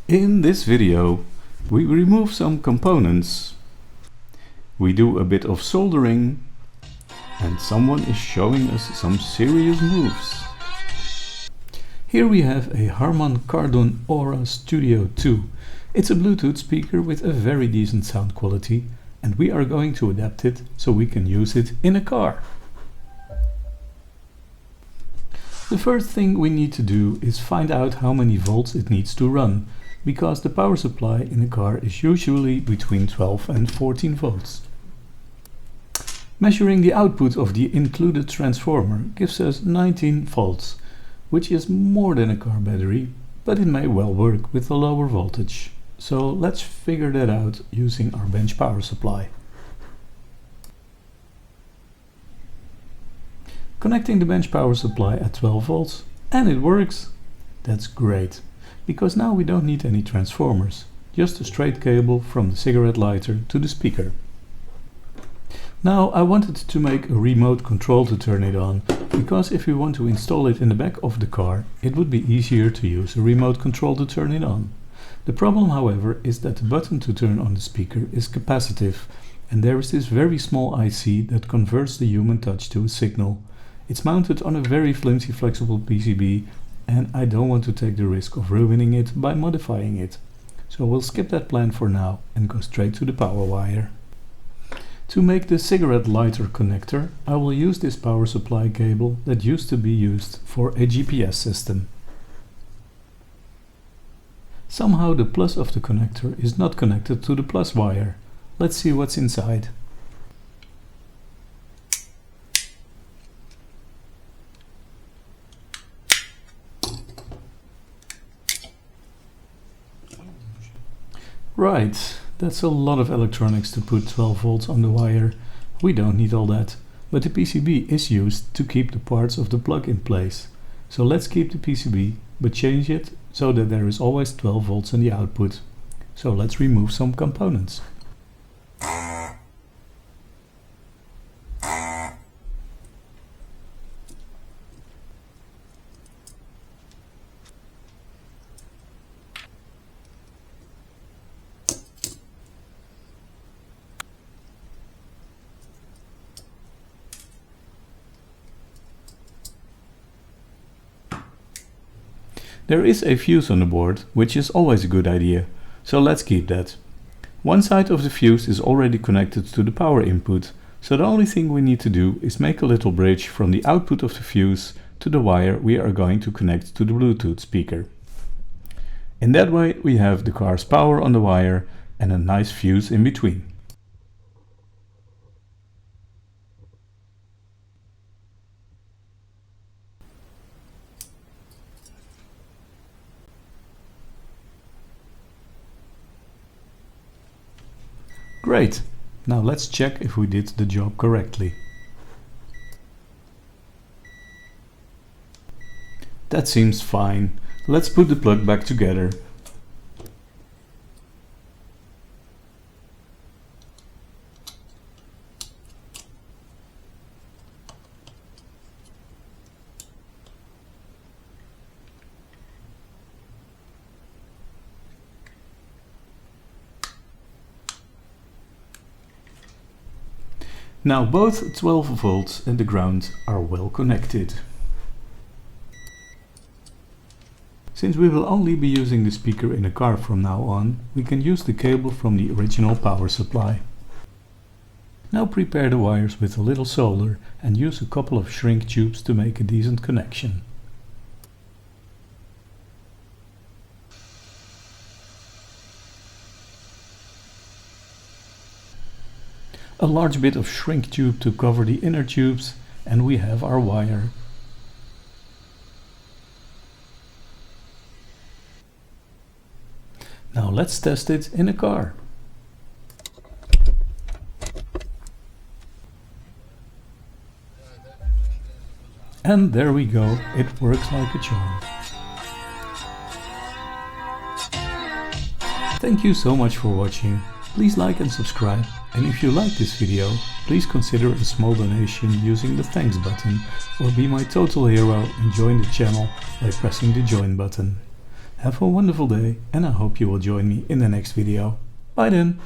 In this video, we remove some components, we do a bit of soldering, and someone is showing us some serious moves. Here we have a Harman Kardon Aura Studio 2. It's a Bluetooth speaker with a very decent sound quality, and we are going to adapt it so we can use it in a car. The first thing we need to do is find out how many volts it needs to run, because the power supply in a car is usually between 12 and 14 volts. Measuring the output of the included transformer gives us 19 volts, which is more than a car battery, but it may well work with a lower voltage. So let's figure that out using our bench power supply. Connecting the bench power supply at 12 volts, and it works. That's great, because now we don't need any transformers, just a straight cable from the cigarette lighter to the speaker. Now I wanted to make a remote control to turn it on, because if we want to install it in the back of the car, it would be easier to use a remote control to turn it on. The problem, however, is that the button to turn on the speaker is capacitive, and there is this very small IC that converts the human touch to a signal. It's mounted on a very flimsy flexible PCB, and I don't want to take the risk of ruining it by modifying it. So we'll skip that plan for now and go straight to the power wire. To make the cigarette lighter connector, I will use this power supply cable that used to be used for a GPS system. Somehow the plus of the connector is not connected to the plus wire. Let's see what's inside. Right, that's a lot of electronics to put 12 volts on the wire. We don't need all that, but the PCB is used to keep the parts of the plug in place. So let's keep the PCB, but change it so that there is always 12 volts in the output. So let's remove some components. There is a fuse on the board, which is always a good idea, so let's keep that. One side of the fuse is already connected to the power input, so the only thing we need to do is make a little bridge from the output of the fuse to the wire we are going to connect to the Bluetooth speaker. In that way we have the car's power on the wire and a nice fuse in between. Great! Now let's check if we did the job correctly. That seems fine. Let's put the plug back together. Now both 12 volts and the ground are well connected. Since we will only be using the speaker in a car from now on, we can use the cable from the original power supply. Now prepare the wires with a little solder and use a couple of shrink tubes to make a decent connection. A large bit of shrink tube to cover the inner tubes, and we have our wire. Now let's test it in a car. And there we go, it works like a charm. Thank you so much for watching. Please like and subscribe, and if you like this video, please consider a small donation using the thanks button, or be my total hero and join the channel by pressing the join button. Have a wonderful day, and I hope you will join me in the next video. Bye then!